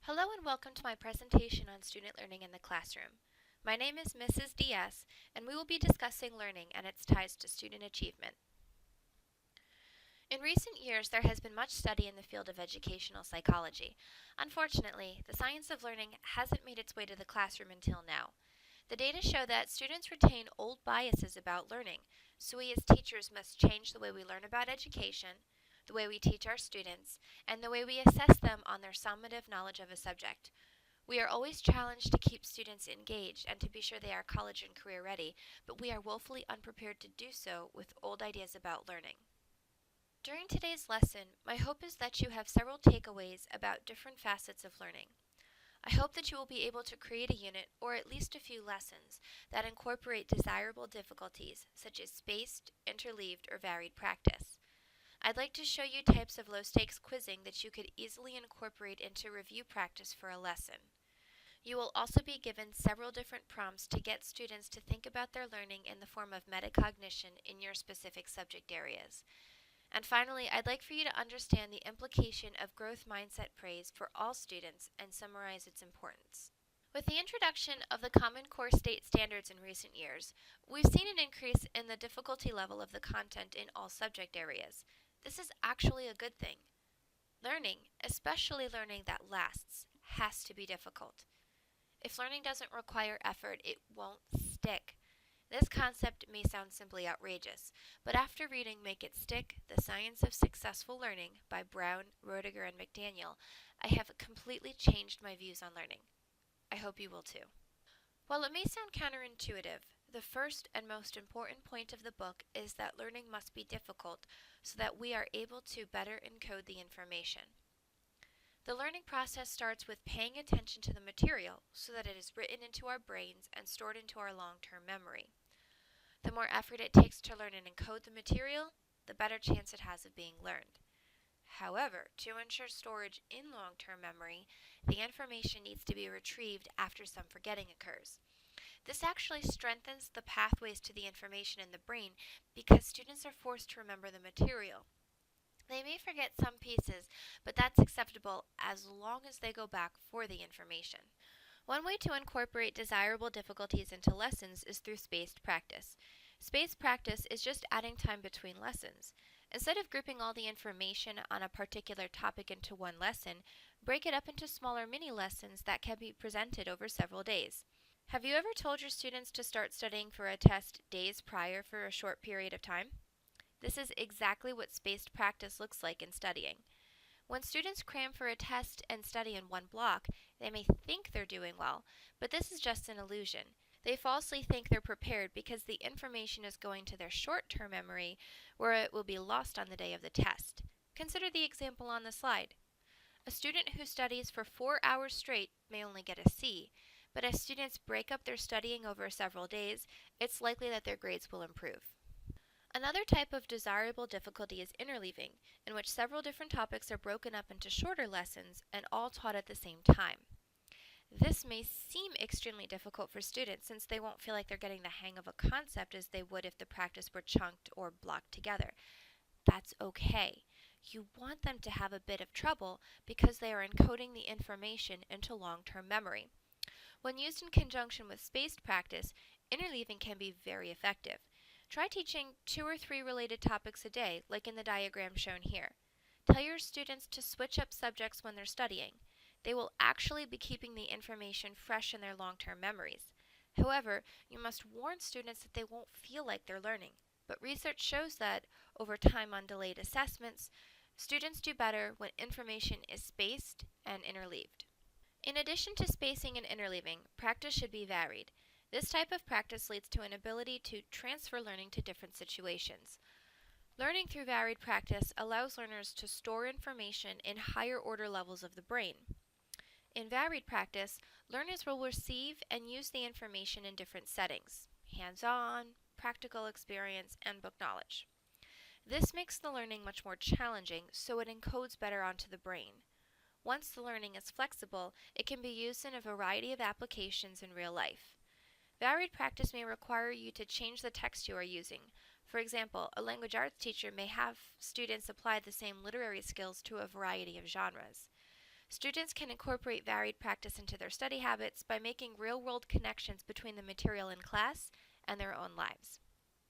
Hello and welcome to my presentation on student learning in the classroom. My name is Mrs. DS, and we will be discussing learning and its ties to student achievement. In recent years, there has been much study in the field of educational psychology. Unfortunately, the science of learning hasn't made its way to the classroom until now. The data show that students retain old biases about learning, so we as teachers must change the way we learn about education, the way we teach our students, and the way we assess them on their summative knowledge of a subject. We are always challenged to keep students engaged and to be sure they are college and career ready, but we are woefully unprepared to do so with old ideas about learning. During today's lesson, my hope is that you have several takeaways about different facets of learning. I hope that you will be able to create a unit, or at least a few lessons, that incorporate desirable difficulties, such as spaced, interleaved, or varied practice. I'd like to show you types of low-stakes quizzing that you could easily incorporate into review practice for a lesson. You will also be given several different prompts to get students to think about their learning in the form of metacognition in your specific subject areas. And finally, I'd like for you to understand the implication of growth mindset praise for all students and summarize its importance. With the introduction of the Common Core State Standards in recent years, we've seen an increase in the difficulty level of the content in all subject areas. This is actually a good thing. Learning, especially learning that lasts, has to be difficult. If learning doesn't require effort, it won't stick. This concept may sound simply outrageous, but after reading Make It Stick, The Science of Successful Learning by Brown, Roediger, and McDaniel, I have completely changed my views on learning. I hope you will too. While it may sound counterintuitive, the first and most important point of the book is that learning must be difficult so that we are able to better encode the information. The learning process starts with paying attention to the material so that it is written into our brains and stored into our long-term memory. The more effort it takes to learn and encode the material, the better chance it has of being learned. However, to ensure storage in long-term memory, the information needs to be retrieved after some forgetting occurs. This actually strengthens the pathways to the information in the brain because students are forced to remember the material. They may forget some pieces, but that's acceptable as long as they go back for the information. One way to incorporate desirable difficulties into lessons is through spaced practice. Spaced practice is just adding time between lessons. Instead of grouping all the information on a particular topic into one lesson, break it up into smaller mini lessons that can be presented over several days. Have you ever told your students to start studying for a test days prior for a short period of time? This is exactly what spaced practice looks like in studying. When students cram for a test and study in one block, they may think they're doing well, but this is just an illusion. They falsely think they're prepared because the information is going to their short-term memory, where it will be lost on the day of the test. Consider the example on the slide. A student who studies for 4 hours straight may only get a C, but as students break up their studying over several days, it's likely that their grades will improve. Another type of desirable difficulty is interleaving, in which several different topics are broken up into shorter lessons and all taught at the same time. This may seem extremely difficult for students since they won't feel like they're getting the hang of a concept as they would if the practice were chunked or blocked together. That's okay. You want them to have a bit of trouble because they are encoding the information into long-term memory. When used in conjunction with spaced practice, interleaving can be very effective. Try teaching 2 or 3 related topics a day, like in the diagram shown here. Tell your students to switch up subjects when they're studying. They will actually be keeping the information fresh in their long-term memories. However, you must warn students that they won't feel like they're learning. But research shows that, over time on delayed assessments, students do better when information is spaced and interleaved. In addition to spacing and interleaving, practice should be varied. This type of practice leads to an ability to transfer learning to different situations. Learning through varied practice allows learners to store information in higher order levels of the brain. In varied practice, learners will receive and use the information in different settings: hands-on, practical experience, and book knowledge. This makes the learning much more challenging, so it encodes better onto the brain. Once the learning is flexible, it can be used in a variety of applications in real life. Varied practice may require you to change the text you are using. For example, a language arts teacher may have students apply the same literary skills to a variety of genres. Students can incorporate varied practice into their study habits by making real-world connections between the material in class and their own lives.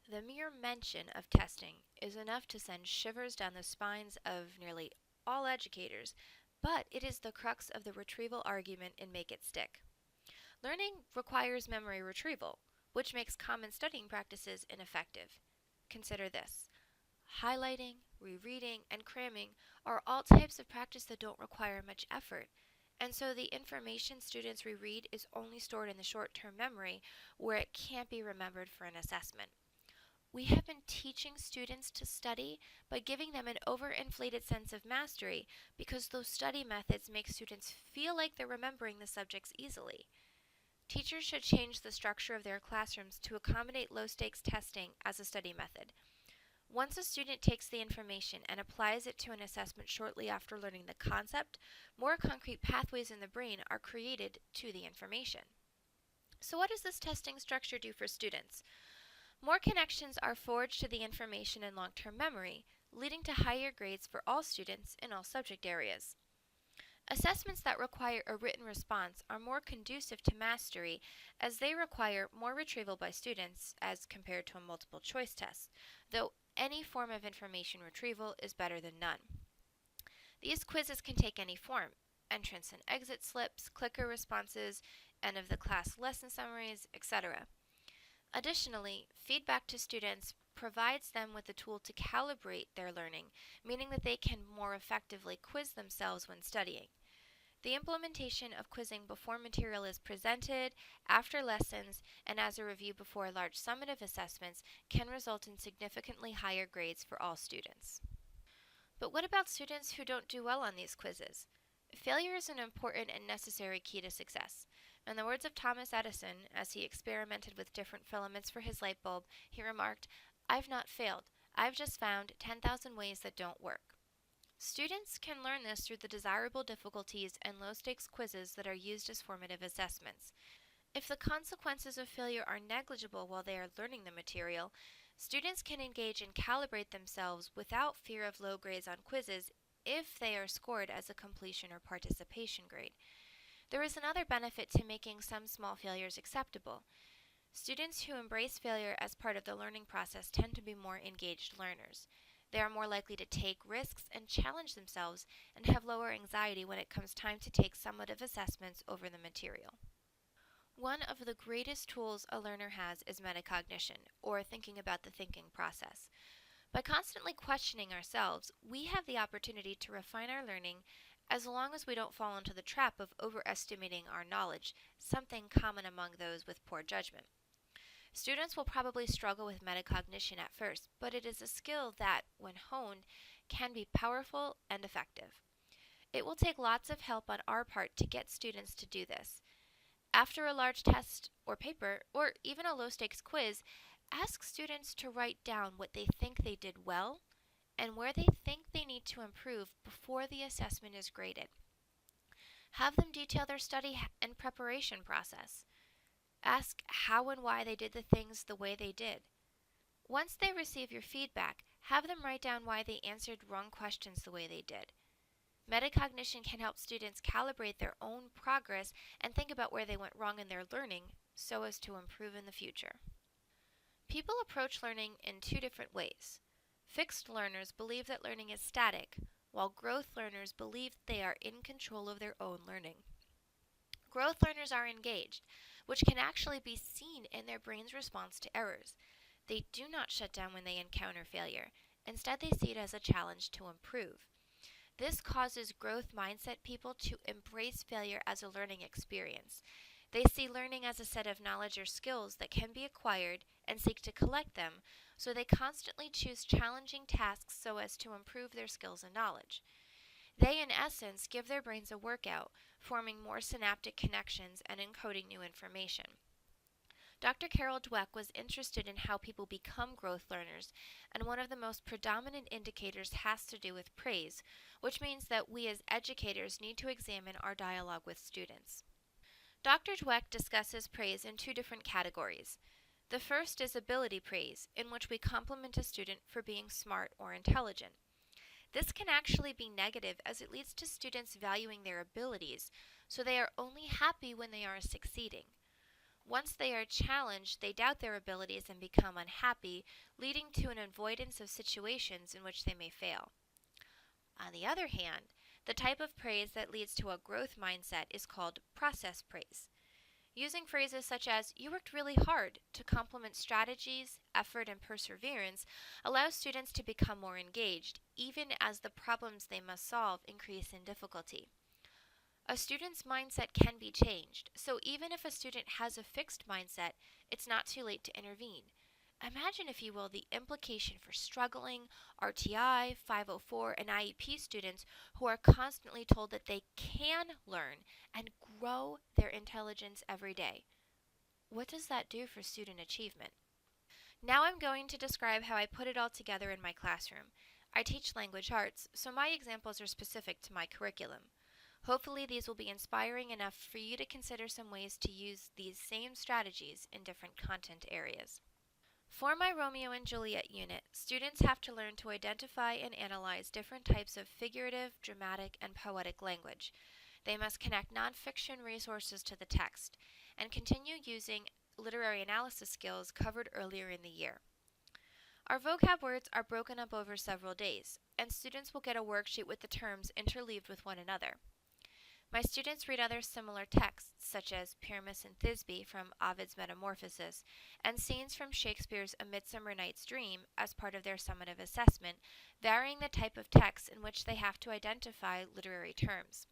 The mere mention of testing is enough to send shivers down the spines of nearly all educators, but it is the crux of the retrieval argument in Make It Stick. Learning requires memory retrieval, which makes common studying practices ineffective. Consider this. Highlighting, rereading, and cramming are all types of practice that don't require much effort, and so the information students reread is only stored in the short-term memory where it can't be remembered for an assessment. We have been teaching students to study by giving them an overinflated sense of mastery because those study methods make students feel like they're remembering the subjects easily. Teachers should change the structure of their classrooms to accommodate low-stakes testing as a study method. Once a student takes the information and applies it to an assessment shortly after learning the concept, more concrete pathways in the brain are created to the information. So what does this testing structure do for students? More connections are forged to the information in long-term memory, leading to higher grades for all students in all subject areas. Assessments that require a written response are more conducive to mastery as they require more retrieval by students as compared to a multiple choice test, though any form of information retrieval is better than none. These quizzes can take any form: entrance and exit slips, clicker responses, end of the class lesson summaries, etc. Additionally, feedback to students provides them with a tool to calibrate their learning, meaning that they can more effectively quiz themselves when studying. The implementation of quizzing before material is presented, after lessons, and as a review before large summative assessments can result in significantly higher grades for all students. But what about students who don't do well on these quizzes? Failure is an important and necessary key to success. In the words of Thomas Edison, as he experimented with different filaments for his light bulb, he remarked, "I've not failed. I've just found 10,000 ways that don't work." Students can learn this through the desirable difficulties and low-stakes quizzes that are used as formative assessments. If the consequences of failure are negligible while they are learning the material, students can engage and calibrate themselves without fear of low grades on quizzes if they are scored as a completion or participation grade. There is another benefit to making some small failures acceptable. Students who embrace failure as part of the learning process tend to be more engaged learners. They are more likely to take risks and challenge themselves and have lower anxiety when it comes time to take summative assessments over the material. One of the greatest tools a learner has is metacognition, or thinking about the thinking process. By constantly questioning ourselves, we have the opportunity to refine our learning as long as we don't fall into the trap of overestimating our knowledge, something common among those with poor judgment. Students will probably struggle with metacognition at first, but it is a skill that, when honed, can be powerful and effective. It will take lots of help on our part to get students to do this. After a large test or paper, or even a low-stakes quiz, ask students to write down what they think they did well and where they think they need to improve before the assessment is graded. Have them detail their study and preparation process. Ask how and why they did the things the way they did. Once they receive your feedback, have them write down why they answered wrong questions the way they did. Metacognition can help students calibrate their own progress and think about where they went wrong in their learning so as to improve in the future. People approach learning in two different ways. Fixed learners believe that learning is static, while growth learners believe that they are in control of their own learning. Growth learners are engaged, which can actually be seen in their brain's response to errors. They do not shut down when they encounter failure. Instead, they see it as a challenge to improve. This causes growth mindset people to embrace failure as a learning experience. They see learning as a set of knowledge or skills that can be acquired and seek to collect them, so they constantly choose challenging tasks so as to improve their skills and knowledge. They, in essence, give their brains a workout, forming more synaptic connections and encoding new information. Dr. Carol Dweck was interested in how people become growth learners, and one of the most predominant indicators has to do with praise, which means that we as educators need to examine our dialogue with students. Dr. Dweck discusses praise in two different categories. The first is ability praise, in which we compliment a student for being smart or intelligent. This can actually be negative as it leads to students valuing their abilities, so they are only happy when they are succeeding. Once they are challenged, they doubt their abilities and become unhappy, leading to an avoidance of situations in which they may fail. On the other hand, the type of praise that leads to a growth mindset is called process praise. Using phrases such as, "You worked really hard," to compliment strategies, effort, and perseverance allows students to become more engaged, even as the problems they must solve increase in difficulty. A student's mindset can be changed, so even if a student has a fixed mindset, it's not too late to intervene. Imagine, if you will, the implication for struggling RTI, 504, and IEP students who are constantly told that they can learn and grow their intelligence every day. What does that do for student achievement? Now I'm going to describe how I put it all together in my classroom. I teach language arts, so my examples are specific to my curriculum. Hopefully these will be inspiring enough for you to consider some ways to use these same strategies in different content areas. For my Romeo and Juliet unit, students have to learn to identify and analyze different types of figurative, dramatic, and poetic language. They must connect nonfiction resources to the text and continue using literary analysis skills covered earlier in the year. Our vocab words are broken up over several days, and students will get a worksheet with the terms interleaved with one another. My students read other similar texts, such as Pyramus and Thisbe from Ovid's Metamorphoses, and scenes from Shakespeare's A Midsummer Night's Dream as part of their summative assessment, varying the type of text in which they have to identify literary terms.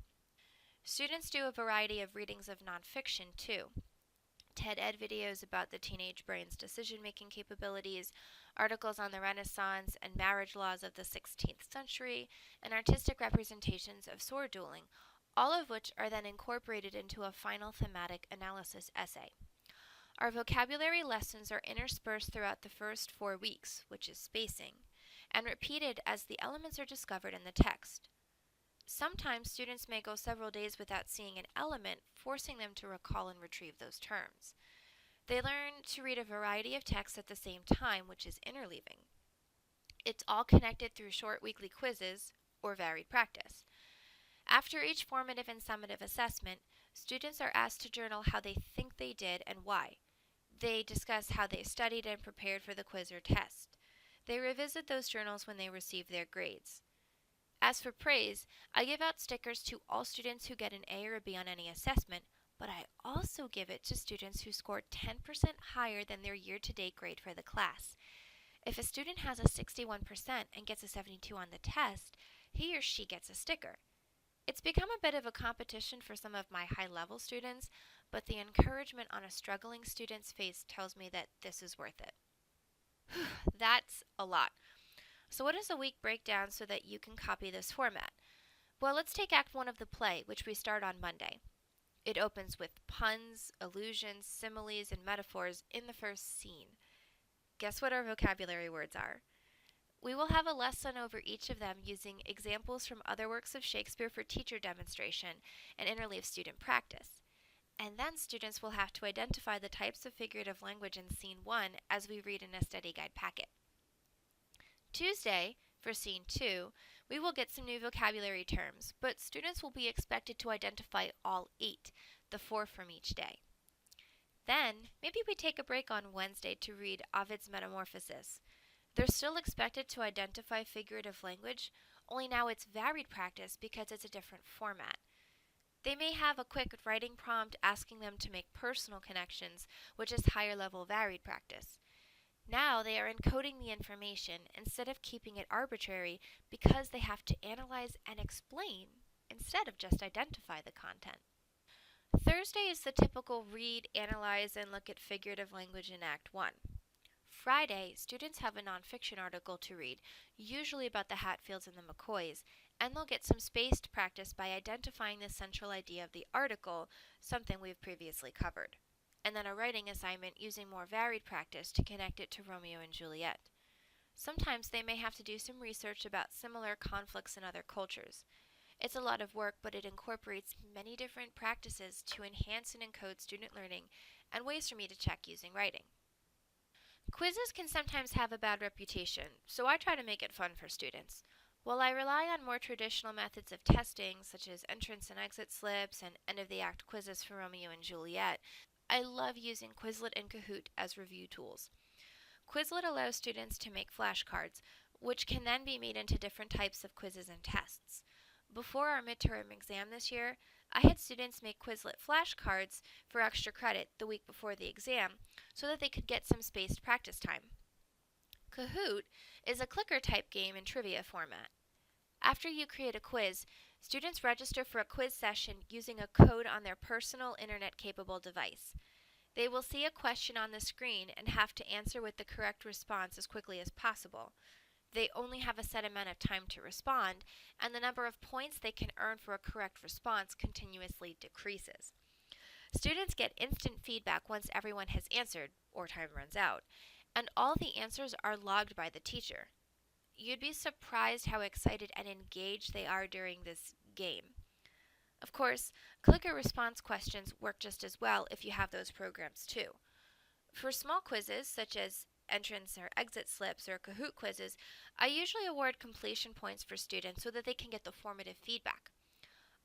Students do a variety of readings of nonfiction, too. TED Ed videos about the teenage brain's decision-making capabilities, articles on the Renaissance and marriage laws of the 16th century, and artistic representations of sword dueling, all of which are then incorporated into a final thematic analysis essay. Our vocabulary lessons are interspersed throughout the first 4 weeks, which is spacing, and repeated as the elements are discovered in the text. Sometimes students may go several days without seeing an element, forcing them to recall and retrieve those terms. They learn to read a variety of texts at the same time, which is interleaving. It's all connected through short weekly quizzes or varied practice. After each formative and summative assessment, students are asked to journal how they think they did and why. They discuss how they studied and prepared for the quiz or test. They revisit those journals when they receive their grades. As for praise, I give out stickers to all students who get an A or a B on any assessment, but I also give it to students who scored 10% higher than their year-to-date grade for the class. If a student has a 61% and gets a 72 on the test, he or she gets a sticker. It's become a bit of a competition for some of my high-level students, but the encouragement on a struggling student's face tells me that this is worth it. That's a lot. So what does a week break down so that you can copy this format? Well, let's take Act 1 of the play, which we start on Monday. It opens with puns, allusions, similes, and metaphors in the first scene. Guess what our vocabulary words are? We will have a lesson over each of them using examples from other works of Shakespeare for teacher demonstration and interleave student practice. And then students will have to identify the types of figurative language in Scene 1 as we read in a study guide packet. Tuesday, for Scene 2, we will get some new vocabulary terms, but students will be expected to identify all 8, the 4 from each day. Then, maybe we take a break on Wednesday to read Ovid's Metamorphoses. They're still expected to identify figurative language, only now it's varied practice because it's a different format. They may have a quick writing prompt asking them to make personal connections, which is higher level varied practice. Now they are encoding the information instead of keeping it arbitrary because they have to analyze and explain instead of just identify the content. Thursday is the typical read, analyze, and look at figurative language in Act 1. Friday, students have a nonfiction article to read, usually about the Hatfields and the McCoys, and they'll get some spaced practice by identifying the central idea of the article, something we've previously covered. And then a writing assignment using more varied practice to connect it to Romeo and Juliet. Sometimes they may have to do some research about similar conflicts in other cultures. It's a lot of work, but it incorporates many different practices to enhance and encode student learning and ways for me to check using writing. Quizzes can sometimes have a bad reputation, so I try to make it fun for students. While I rely on more traditional methods of testing, such as entrance and exit slips and end of the act quizzes for Romeo and Juliet, I love using Quizlet and Kahoot as review tools. Quizlet allows students to make flashcards, which can then be made into different types of quizzes and tests. Before our midterm exam this year, I had students make Quizlet flashcards for extra credit the week before the exam so that they could get some spaced practice time. Kahoot is a clicker type game in trivia format. After you create a quiz, students register for a quiz session using a code on their personal internet capable device. They will see a question on the screen and have to answer with the correct response as quickly as possible. They only have a set amount of time to respond, and the number of points they can earn for a correct response continuously decreases. Students get instant feedback once everyone has answered, or time runs out, and all the answers are logged by the teacher. You'd be surprised how excited and engaged they are during this game. Of course, clicker response questions work just as well if you have those programs too. For small quizzes, such as entrance or exit slips or Kahoot quizzes, I usually award completion points for students so that they can get the formative feedback.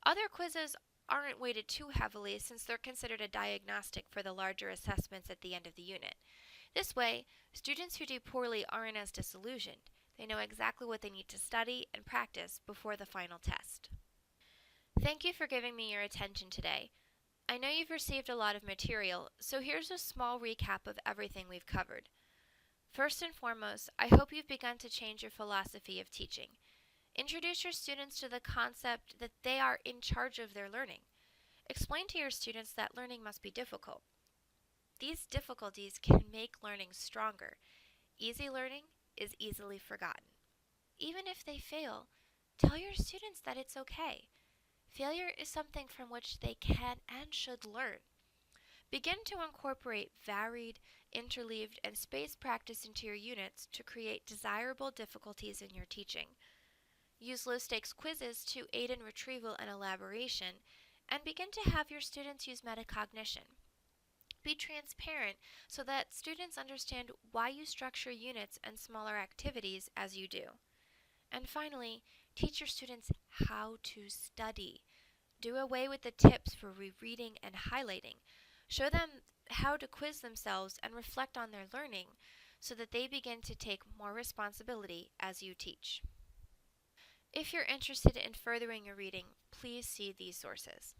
Other quizzes aren't weighted too heavily since they're considered a diagnostic for the larger assessments at the end of the unit. This way, students who do poorly aren't as disillusioned. They know exactly what they need to study and practice before the final test. Thank you for giving me your attention today. I know you've received a lot of material, so here's a small recap of everything we've covered. First and foremost, I hope you've begun to change your philosophy of teaching. Introduce your students to the concept that they are in charge of their learning. Explain to your students that learning must be difficult. These difficulties can make learning stronger. Easy learning is easily forgotten. Even if they fail, tell your students that it's okay. Failure is something from which they can and should learn. Begin to incorporate varied, interleaved, and spaced practice into your units to create desirable difficulties in your teaching. Use low-stakes quizzes to aid in retrieval and elaboration, and begin to have your students use metacognition. Be transparent so that students understand why you structure units and smaller activities as you do. And finally, teach your students how to study. Do away with the tips for rereading and highlighting. Show them how to quiz themselves and reflect on their learning so that they begin to take more responsibility as you teach. If you're interested in furthering your reading, please see these sources.